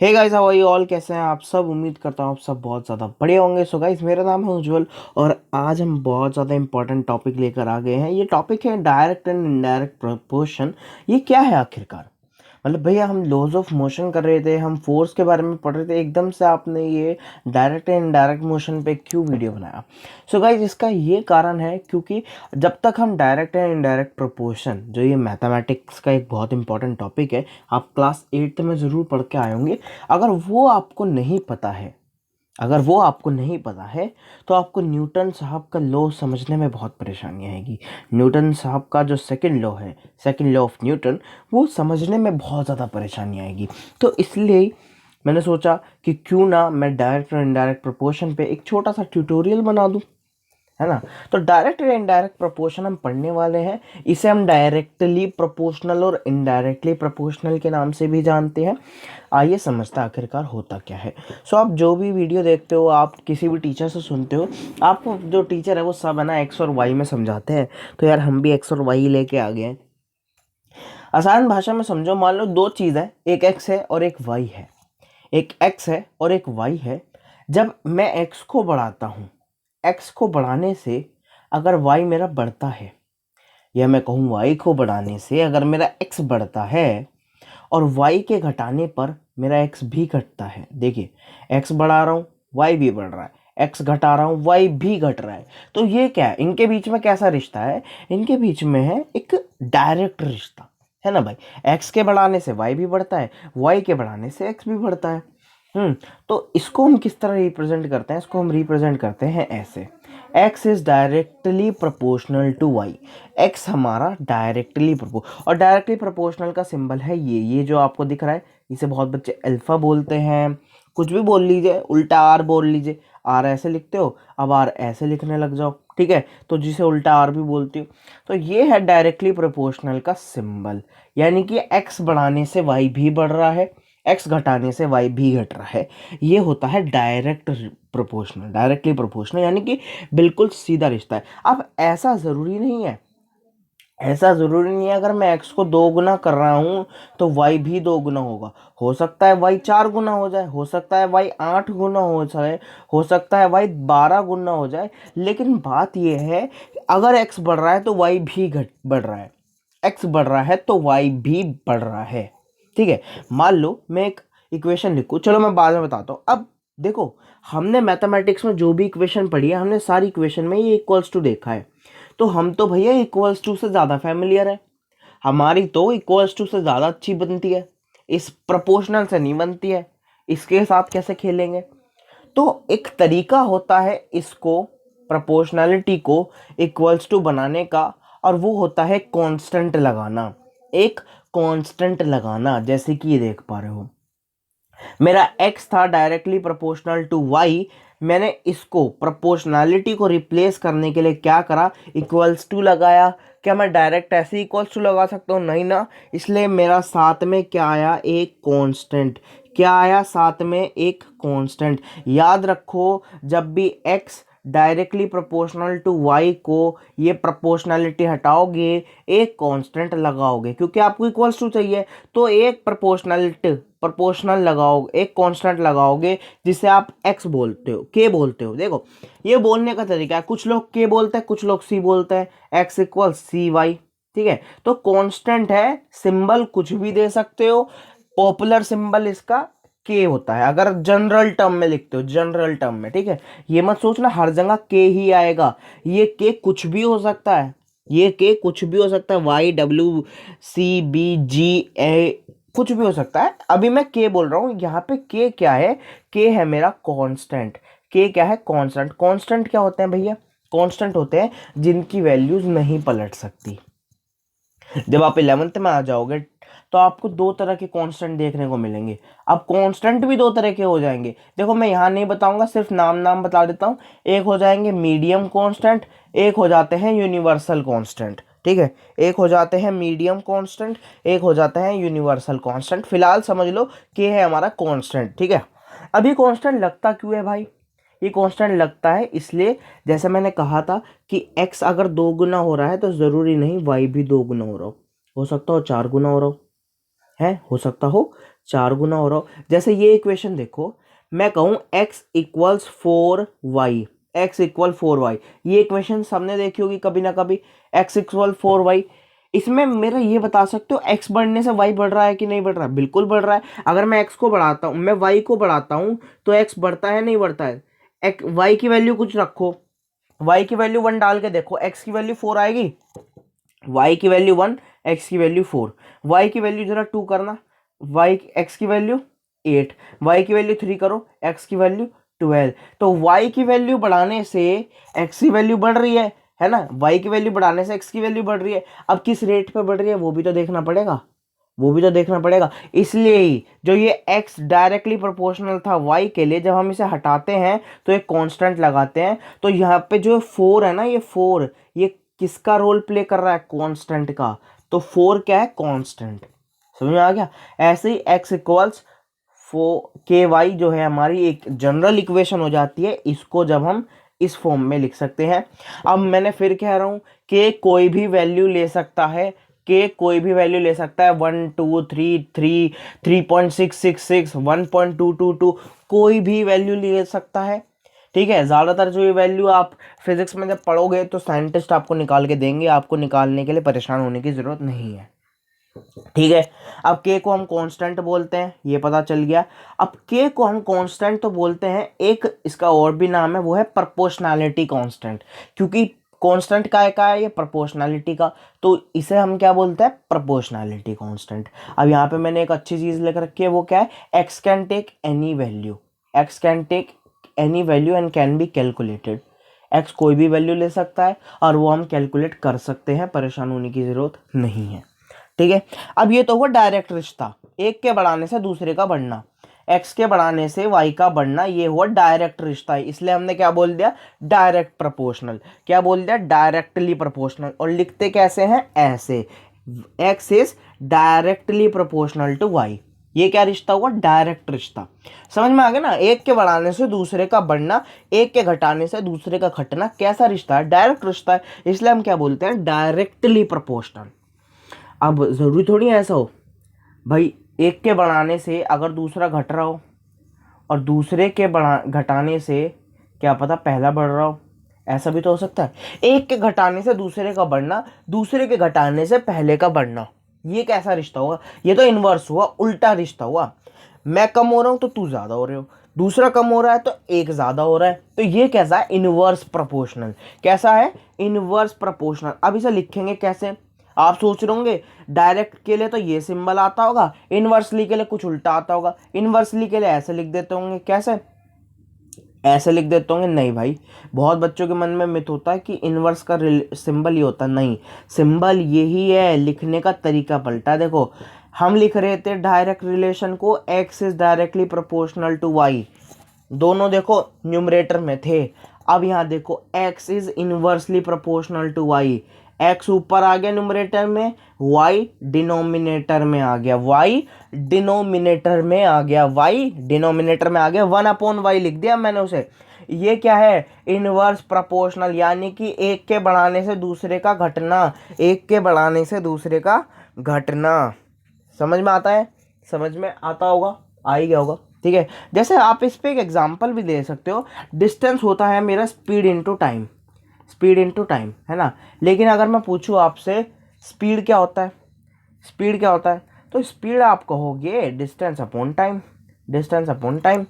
Hey guys, how are you all? कैसे हैं आप सब? उम्मीद करता हूँ आप सब बहुत ज़्यादा बढ़िया होंगे। सो गाइस, मेरा नाम है उज्जवल और आज हम बहुत ज़्यादा इंपॉर्टेंट टॉपिक लेकर आ गए हैं। ये टॉपिक है डायरेक्ट एंड इनडायरेक्ट प्रोपोर्शन। ये क्या है आखिरकार? मतलब भैया, हम लॉज ऑफ मोशन कर रहे थे, हम फोर्स के बारे में पढ़ रहे थे, एकदम से आपने ये डायरेक्ट एंड इनडायरेक्ट मोशन पे क्यों वीडियो बनाया? सो गाइज, इसका ये कारण है क्योंकि जब तक हम डायरेक्ट एंड इनडायरेक्ट प्रोपोर्शन, जो ये मैथमेटिक्स का एक बहुत इंपॉर्टेंट टॉपिक है, आप क्लास 8th में ज़रूर पढ़ के आए होंगे। अगर वो आपको नहीं पता है अगर वो आपको नहीं पता है तो आपको न्यूटन साहब का लॉ समझने में बहुत परेशानी आएगी। न्यूटन साहब का जो सेकंड लॉ है, सेकंड लॉ ऑफ न्यूटन, वो समझने में बहुत ज़्यादा परेशानी आएगी। तो इसलिए मैंने सोचा कि क्यों ना मैं डायरेक्ट और इनडायरेक्ट प्रोपोर्शन पे एक छोटा सा ट्यूटोरियल बना दूं, है ना। तो डायरेक्ट और इनडायरेक्ट प्रोपोर्शन हम पढ़ने वाले हैं। इसे हम डायरेक्टली प्रोपोर्शनल और इनडायरेक्टली प्रोपोर्शनल के नाम से भी जानते हैं। आइए समझते हैं आखिरकार होता क्या है। सो आप जो भी वीडियो देखते हो, आप किसी भी टीचर से सुनते हो, आपको जो टीचर है वो सब है ना एक्स और वाई में समझाते हैं। तो यार, हम भी एक्स और वाई लेके आ गए हैं। आसान भाषा में समझो, मान लो दो चीज़ है, एक एक्स है और एक वाई है। एक एक्स है और एक वाई है। जब मैं एक्स को बढ़ाता हूँ, एक्स को बढ़ाने से अगर वाई मेरा बढ़ता है, या मैं कहूँ वाई को बढ़ाने से अगर मेरा एक्स बढ़ता है और वाई के घटाने पर मेरा एक्स भी घटता है। देखिए, एक्स बढ़ा रहा हूँ, वाई भी बढ़ रहा है, एक्स घटा रहा हूँ, वाई भी घट रहा है। तो ये क्या है? इनके बीच में कैसा रिश्ता है? इनके बीच में है एक डायरेक्ट रिश्ता, है ना भाई। एक्स के बढ़ाने से वाई भी बढ़ता है, वाई के बढ़ाने से एक्स भी बढ़ता है। हम्म तो इसको हम किस तरह रिप्रेजेंट करते हैं? इसको हम रिप्रेजेंट करते हैं ऐसे: x is directly proportional to y। x हमारा डायरेक्टली और डायरेक्टली प्रोपोर्शनल का सिंबल है ये जो आपको दिख रहा है। इसे बहुत बच्चे अल्फा बोलते हैं, कुछ भी बोल लीजिए, उल्टा आर बोल लीजिए। आर ऐसे लिखते हो, अब आर ऐसे लिखने लग जाओ, ठीक है? तो जिसे उल्टा आर भी बोलती हो। तो ये है डायरेक्टली प्रोपोर्शनल का सिंबल, यानी कि x बढ़ाने से y भी बढ़ रहा है, x घटाने से y भी घट रहा है। ये होता है डायरेक्ट प्रोपोर्शनल, डायरेक्टली प्रोपोर्शनल, यानी कि बिल्कुल सीधा रिश्ता है। अब ऐसा ज़रूरी नहीं है अगर मैं x को 2 गुना कर रहा हूँ तो y भी 2 गुना होगा। हो सकता है y 4 गुना हो जाए, हो सकता है y 8 गुना हो जाए, हो सकता है y 12 गुना हो जाए। लेकिन बात यह है कि अगर x बढ़ रहा है तो y भी घट बढ़ रहा है, x बढ़ रहा है तो y भी बढ़ रहा है। ठीक है? मान लो मैं एक इक्वेशन लिखूं, चलो मैं बाद में बताता हूँ। अब देखो, हमने मैथमेटिक्स में जो भी इक्वेशन पढ़ी है, हमने सारी इक्वेशन में ये इक्वल्स टू देखा है। तो हम तो भैया इक्वल्स टू से ज़्यादा फैमिलियर है। हमारी तो इक्वल्स टू से ज़्यादा अच्छी बनती है, इस प्रपोर्शनल से नहीं बनती है। इसके साथ कैसे खेलेंगे? तो एक तरीका होता है इसको, प्रोपोर्शनैलिटी को इक्वल्स टू बनाने का, और वो होता है कांस्टेंट लगाना। एक कांस्टेंट लगाना, जैसे कि ये देख पा रहे हो, मेरा x था डायरेक्टली प्रोपोर्शनल टू y। मैंने इसको, प्रोपोर्शनैलिटी को रिप्लेस करने के लिए क्या करा? इक्वल्स टू लगाया। क्या मैं डायरेक्ट ऐसे इक्वल्स टू लगा सकता हूँ? नहीं ना। इसलिए मेरा साथ में क्या आया? एक कांस्टेंट। क्या आया साथ में? एक कांस्टेंट। याद रखो, जब भी x directly proportional to y को ये प्रोपोर्शनैलिटी हटाओगे, एक कांस्टेंट लगाओगे, क्योंकि आपको इक्वल्स टू चाहिए। तो एक प्रोपोर्शनल लगाओगे, एक कांस्टेंट लगाओगे, जिसे आप x बोलते हो, k बोलते हो। देखो, ये बोलने का तरीका है, कुछ लोग k बोलते हैं, कुछ लोग c बोलते हैं। x इक्वल सी वाई, ठीक है? तो कांस्टेंट है, सिंबल कुछ भी दे सकते हो। पॉपुलर सिंबल इसका के होता है, अगर जनरल टर्म में लिखते हो, जनरल टर्म में, ठीक है? ये मत सोचना हर जगह के ही आएगा। ये के कुछ भी हो सकता है, ये के कुछ भी हो सकता है, वाई डब्ल्यू सी बी जी ए, कुछ भी हो सकता है। अभी मैं के बोल रहा हूँ, यहाँ पे के क्या है? के है मेरा कांस्टेंट। के क्या है? कांस्टेंट। कांस्टेंट क्या होते हैं भैया? कांस्टेंट होते हैं जिनकी वैल्यूज नहीं पलट सकती। जब आप 11th में आ जाओगे तो आपको दो तरह के कांस्टेंट देखने को मिलेंगे। अब कांस्टेंट भी दो तरह के हो जाएंगे। देखो, मैं यहाँ नहीं बताऊंगा, सिर्फ नाम नाम बता देता हूँ। एक हो जाएंगे मीडियम कांस्टेंट, एक हो जाते हैं यूनिवर्सल कांस्टेंट, ठीक है? एक हो जाते हैं मीडियम कांस्टेंट, एक हो जाता है यूनिवर्सल कांस्टेंट। फिलहाल समझ लो कि है हमारा कांस्टेंट, ठीक है? अब ये कांस्टेंट लगता क्यों है भाई? ये कांस्टेंट लगता है इसलिए, जैसे मैंने कहा था कि x अगर 2 गुना हो रहा है तो ज़रूरी नहीं y भी 2 गुना हो रहा हो सकता हो 4 गुना हो रहा हो, है, हो सकता हो 4 गुना हो रहा हो। जैसे ये इक्वेशन देखो, मैं कहूँ x equals 4y, x equal 4y, ये इक्वेशन सबने देखी होगी कभी ना कभी, x इक्वल 4y। इसमें मेरा ये बता सकते हो x बढ़ने से y बढ़ रहा है कि नहीं बढ़ रहा है? बिल्कुल बढ़ रहा है। अगर मैं x को बढ़ाता हूँ, मैं y को बढ़ाता हूँ, तो x बढ़ता है नहीं बढ़ता है? y की वैल्यू कुछ रखो, y की वैल्यू 1 डाल के देखो, x की वैल्यू 4 आएगी, y की वैल्यू 1, x की वैल्यू 4, y की वैल्यू जरा 2 करना, x की वैल्यू 8, y की वैल्यू 3 करो, x की वैल्यू 12। तो y की वैल्यू बढ़ाने से x की वैल्यू बढ़ रही है ना? y की वैल्यू बढ़ाने से x की वैल्यू बढ़ रही है। अब किस रेट पे बढ़ रही है वो भी तो देखना पड़ेगा, वो भी तो देखना पड़ेगा। इसलिए ही जो ये x डायरेक्टली प्रोपोर्शनल था y के लिए, जब हम इसे हटाते हैं तो एक कांस्टेंट लगाते हैं, तो यहाँ पे जो 4 है ना, ये 4, ये किसका रोल प्ले कर रहा है? कांस्टेंट का। तो 4 क्या है? कांस्टेंट। समझ में आ गया? ऐसे ही x इक्वल्स के वाई जो है हमारी एक जनरल इक्वेशन हो जाती है, इसको जब हम इस फॉर्म में लिख सकते हैं। अब मैंने फिर कह रहा हूं कि कोई भी वैल्यू ले सकता है, के कोई भी वैल्यू ले सकता है, 1 2 3 3 3.666 1.222, कोई भी वैल्यू ले सकता है। ठीक है, ज़्यादातर जो ये वैल्यू आप फिजिक्स में जब पढ़ोगे तो साइंटिस्ट आपको निकाल के देंगे, आपको निकालने के लिए परेशान होने की ज़रूरत नहीं है। ठीक है, अब के को हम कांस्टेंट बोलते हैं, ये पता चल गया। अब के को हम कांस्टेंट तो बोलते हैं, एक इसका और भी नाम है, वो है प्रोपोर्शनैलिटी कांस्टेंट, क्योंकि कांस्टेंट का है ये प्रोपोर्शनैलिटी का, तो इसे हम क्या बोलते हैं? Proportionality constant. अब यहाँ पे मैंने एक अच्छी चीज़ लिख रखी है, वो क्या है? X can take any value, x can take any value and can be calculated. X कोई भी वैल्यू ले सकता है और वो हम कैलकुलेट कर सकते हैं, परेशान होने की ज़रूरत नहीं है। ठीक है, अब ये तो हुआ डायरेक्ट रिश्ता, एक के बढ़ाने से दूसरे का बढ़ना, एक्स के बढ़ाने से वाई का बढ़ना, ये हुआ डायरेक्ट रिश्ता है। इसलिए हमने क्या बोल दिया? Direct proportional. क्या बोल दिया? Directly proportional. और लिखते कैसे हैं? ऐसे, x is directly proportional to y. ये क्या रिश्ता हुआ? डायरेक्ट रिश्ता। समझ में आ गया ना? एक के बढ़ाने से दूसरे का बढ़ना, एक के घटाने से दूसरे का घटना, कैसा रिश्ता है? डायरेक्ट रिश्ता है। इसलिए हम क्या बोलते हैं? Directly proportional. अब ज़रूरी थोड़ी ऐसा हो भाई, एक के बढ़ाने से अगर दूसरा घट रहा हो और दूसरे के घटाने से क्या पता पहला बढ़ रहा हो, ऐसा भी तो हो सकता है। एक के घटाने से दूसरे का बढ़ना, दूसरे के घटाने से पहले का बढ़ना, ये कैसा रिश्ता हुआ? ये तो इन्वर्स हुआ, उल्टा रिश्ता हुआ। मैं कम हो रहा हूँ तो तू ज़्यादा हो रहे हो, दूसरा कम हो रहा है तो एक ज़्यादा हो रहा है, तो ये कैसा है? Inverse proportional. कैसा है? Inverse proportional. अब इसे लिखेंगे कैसे? आप सोच रहे होंगे डायरेक्ट के लिए तो ये सिंबल आता होगा, इनवर्सली के लिए कुछ उल्टा आता होगा। इनवर्सली के लिए ऐसे लिख देते होंगे, कैसे? ऐसे लिख देते होंगे। नहीं भाई, बहुत बच्चों के मन में मिथ होता है कि इनवर्स का सिंबल ही होता, नहीं, सिंबल यही है, लिखने का तरीका पलटा है। देखो, हम लिख रहे थे डायरेक्ट रिलेशन को, x is directly proportional to y, दोनों देखो न्यूमरेटर में थे। अब यहाँ देखो, x is inversely proportional to y, x ऊपर आ गया न्यूमरेटर में, y डिनोमिनेटर में आ गया, y डिनोमिनेटर में आ गया, y डिनोमिनेटर में आ गया, 1/y लिख दिया मैंने उसे। ये क्या है? इनवर्स प्रोपोर्शनल, यानी कि एक के बढ़ाने से दूसरे का घटना, एक के बढ़ाने से दूसरे का घटना। समझ में आता है? समझ में आता होगा, आ ही गया होगा। ठीक है, जैसे आप इस पे एक एग्जांपल भी दे सकते हो, डिस्टेंस होता है मेरा speed into time, speed into time, है ना? लेकिन अगर मैं पूछूं आपसे स्पीड क्या होता है, स्पीड क्या होता है, तो स्पीड आप कहोगे distance upon time, distance upon time.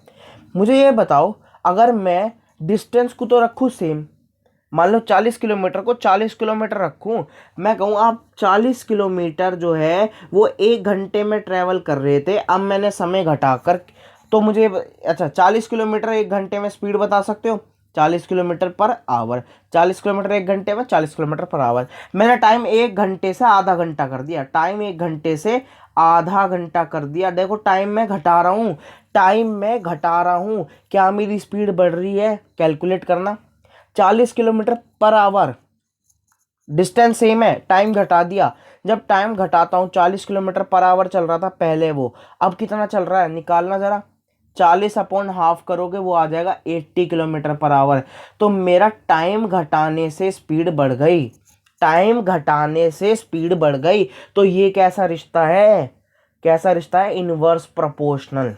मुझे ये बताओ, अगर मैं डिस्टेंस को तो रखूँ सेम, मान लो 40 किलोमीटर को 40 किलोमीटर रखूं, मैं कहूँ आप 40 किलोमीटर जो है वो 1 घंटे में ट्रैवल कर रहे थे, अब मैंने समय घटाकर, तो मुझे अच्छा 40 किलोमीटर 1 घंटे में स्पीड बता सकते हो? 40 किलोमीटर पर आवर, 40 किलोमीटर 1 घंटे में, 40 किलोमीटर पर आवर। मैंने टाइम 1 घंटे से आधा घंटा कर दिया, टाइम 1 घंटे से आधा घंटा कर दिया। देखो, टाइम में घटा रहा हूँ, टाइम में घटा रहा हूँ, क्या मेरी स्पीड बढ़ रही है? कैलकुलेट करना। 40 kilometre per hour, distance same है, टाइम घटा दिया। जब टाइम घटाता हूँ, 40 किलोमीटर पर आवर चल रहा था पहले वो, अब कितना चल रहा है? निकालना जरा। 40 अपॉन हाफ करोगे वो आ जाएगा 80 किलोमीटर पर आवर। तो मेरा टाइम घटाने से स्पीड बढ़ गई, टाइम घटाने से स्पीड बढ़ गई। तो ये कैसा रिश्ता है? कैसा रिश्ता है, इनवर्स प्रोपोर्शनल,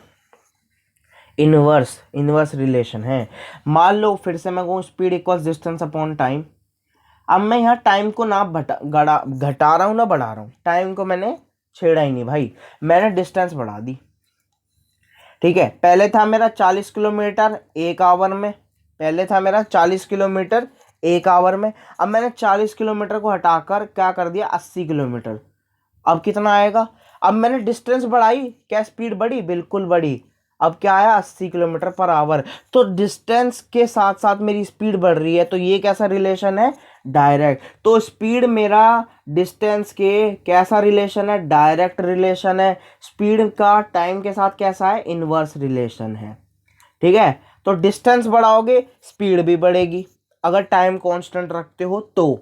इनवर्स रिलेशन है। मान लो फिर से मैं कहूँ speed equals distance upon time. अब मैं यहाँ टाइम को ना घटा रहा हूँ ना बढ़ा रहा हूँ, टाइम को मैंने छेड़ा ही नहीं भाई, मैंने डिस्टेंस बढ़ा दी। ठीक है, पहले था मेरा 40 किलोमीटर 1 आवर में, पहले था मेरा 40 किलोमीटर 1 आवर में। अब मैंने 40 किलोमीटर को हटाकर क्या कर दिया, 80 किलोमीटर। अब कितना आएगा, अब मैंने डिस्टेंस बढ़ाई, क्या स्पीड बढ़ी, बिल्कुल बढ़ी। अब क्या आया, 80 किलोमीटर पर आवर। तो डिस्टेंस के साथ साथ मेरी स्पीड बढ़ रही है, तो ये कैसा रिलेशन है, डायरेक्ट। तो स्पीड मेरा डिस्टेंस के कैसा रिलेशन है, डायरेक्ट रिलेशन है। स्पीड का टाइम के साथ कैसा है, इनवर्स रिलेशन है। ठीक है, तो डिस्टेंस बढ़ाओगे स्पीड भी बढ़ेगी अगर टाइम कांस्टेंट रखते हो तो,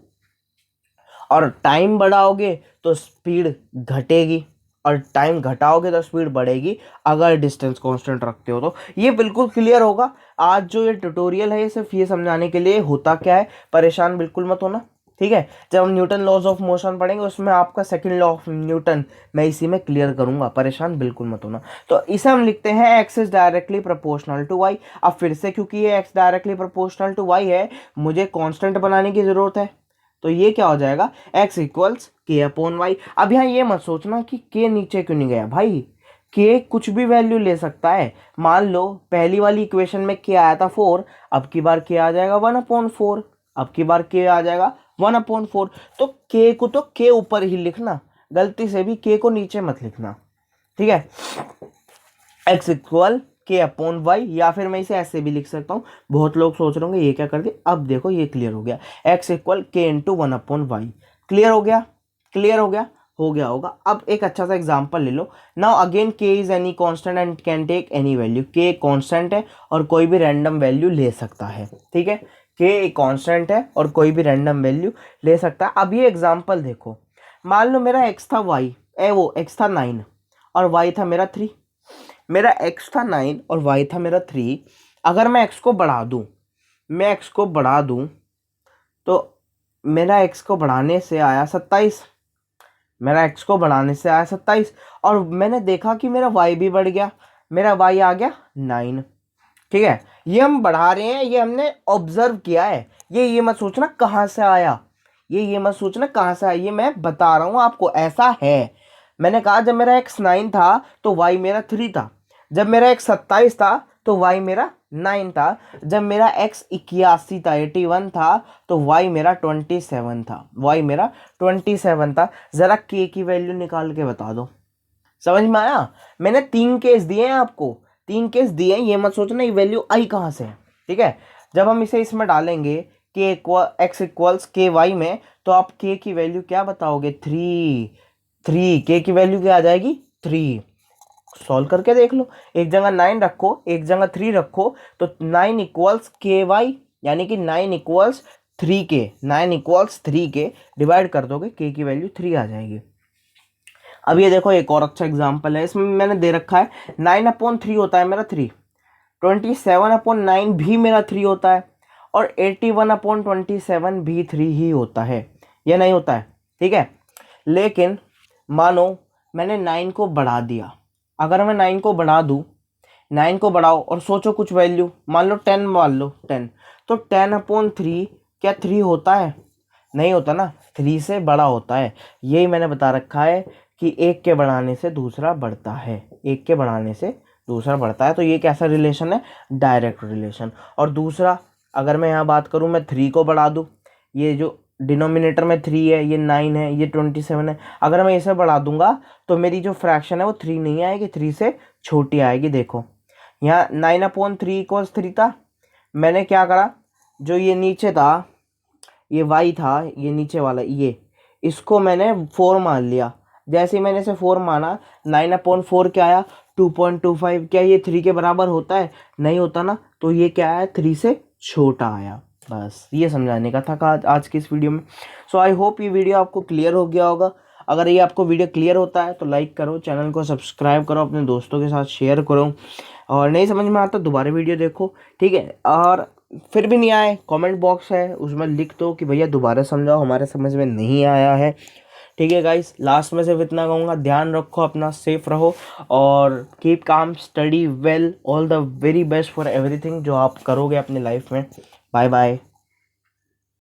और टाइम बढ़ाओगे तो स्पीड घटेगी, और टाइम घटाओगे तो स्पीड बढ़ेगी अगर डिस्टेंस कांस्टेंट रखते हो तो। ये बिल्कुल क्लियर होगा। आज जो ये ट्यूटोरियल है ये सिर्फ ये समझाने के लिए, होता क्या है, परेशान बिल्कुल मत होना। ठीक है, जब हम न्यूटन लॉज ऑफ मोशन पढ़ेंगे उसमें आपका सेकंड लॉ ऑफ न्यूटन मैं इसी में क्लियर करूंगा, परेशान बिल्कुल मत होना। तो इसे हम लिखते हैं x is directly proportional to y. अब फिर से क्योंकि ये x directly proportional to y है, मुझे कांस्टेंट बनाने की जरूरत है। तो ये क्या हो जाएगा, x इक्वल्स के अपॉन वाई। अब यहाँ ये मत सोचना कि k नीचे क्यों नहीं गया भाई, k कुछ भी वैल्यू ले सकता है। मान लो पहली वाली इक्वेशन में k आया था 4, अब की बार k आ जाएगा 1/4, अब की बार k आ जाएगा 1/4। तो k को तो k ऊपर ही लिखना, गलती से भी k को नीचे मत लिखना। ठीक है, x इक्वल के अपॉन वाई, या फिर मैं इसे ऐसे भी लिख सकता हूँ। बहुत लोग सोच रहे होंगे ये क्या कर दिया, अब देखो ये क्लियर हो गया, x इक्वल के इंटू 1/वाई। क्लियर हो गया, क्लियर हो गया, हो गया होगा। अब एक अच्छा सा एग्जांपल ले लो। Now again k is any constant and can take any value. k constant है और कोई भी रैंडम वैल्यू ले सकता है। ठीक है, k एक कांस्टेंट है और कोई भी रैंडम वैल्यू ले सकता है। अब ये एग्जांपल देखो, मान लो मेरा x था y, x था 9 और y था मेरा 3। मेरा x था 9 और y था मेरा 3। अगर मैं x को बढ़ा दूं, मैं x को बढ़ा दूं तो मेरा x को बढ़ाने से आया 27, मेरा x को बढ़ाने से आया 27, और मैंने देखा कि मेरा y भी बढ़ गया, मेरा y आ गया 9। ठीक है, ये हम बढ़ा रहे हैं, ये हमने ऑब्जर्व किया है। ये मत सोचना कहाँ से आया, ये मत सोचना कहाँ से आया, ये मैं बता रहा हूँ आपको, ऐसा है। मैंने कहा जब मेरा x 9 था तो y मेरा 3 था, जब मेरा x 27 था तो y मेरा 9 था, जब मेरा x 81 था 81 था तो y मेरा 27 था, y मेरा 27 था। जरा k की वैल्यू निकाल के बता दो। समझ में आया, मैंने 3 केस दिए हैं आपको, 3 केस दिए हैं, ये मत सोचना ये वैल्यू आई कहाँ से है। ठीक है, जब हम इसे इसमें डालेंगे k x इक्वल्स के वाई में, तो आप k की वैल्यू क्या बताओगे, 3 k की वैल्यू क्या आ जाएगी, 3। सॉल्व करके देख लो, एक जगह 9 रखो एक जगह 3 रखो, तो 9 इक्वल्स के वाई, यानी कि 9 equals 3k, 9 equals 3k, divide कर दोगे k की वैल्यू 3 आ जाएगी। अब ये देखो एक और अच्छा एग्जांपल है, इसमें मैंने दे रखा है 9/3 होता है मेरा 3, 27/9 भी मेरा 3 होता है, और 81/27 भी 3 ही होता है, ये नहीं होता है। ठीक है, लेकिन मानो मैंने 9 को बढ़ा दिया, अगर मैं 9 को बढ़ा दूं, 9 को बढ़ाओ और सोचो कुछ वैल्यू, मान लो 10, मान लो 10, तो 10/3 क्या 3 होता है, नहीं होता ना, 3 से बड़ा होता है। यही मैंने बता रखा है कि एक के बढ़ाने से दूसरा बढ़ता है, एक के बढ़ाने से दूसरा बढ़ता है। तो ये कैसा रिलेशन है, डायरेक्ट रिलेशन। और दूसरा, अगर मैं यहाँ बात करूँ, मैं 3 को बढ़ा दूँ, ये जो डिनोमिनेटर में 3 है, ये 9 है, ये 27 है, अगर मैं इसे बढ़ा दूंगा तो मेरी जो फ्रैक्शन है वो 3 नहीं आएगी, 3 से छोटी आएगी। देखो यहाँ 9/3 इक्वल्स 3 था, मैंने क्या करा, जो ये नीचे था, ये y था, ये नीचे वाला ये, इसको मैंने 4 मान लिया। जैसे ही मैंने इसे 4 माना, 9/4 क्या आया, 2.25। क्या ये 3 के बराबर होता है, नहीं होता ना, तो ये क्या आया, 3 से छोटा आया। बस ये समझाने का था आज की इस वीडियो में। सो आई होप ये वीडियो आपको क्लियर हो गया होगा। अगर ये आपको वीडियो क्लियर होता है तो लाइक करो, चैनल को सब्सक्राइब करो, अपने दोस्तों के साथ शेयर करो, और नहीं समझ में आता दोबारा वीडियो देखो। ठीक है, और फिर भी नहीं आए, कमेंट बॉक्स है उसमें लिख दो कि भैया दोबारा समझाओ, हमारे समझ में नहीं आया है। ठीक है गाइस, लास्ट में सिर्फ इतना कहूँगा, ध्यान रखो अपना, सेफ रहो और keep calm, study well, all the very best for everything जो आप करोगे अपनी लाइफ में। Bye bye.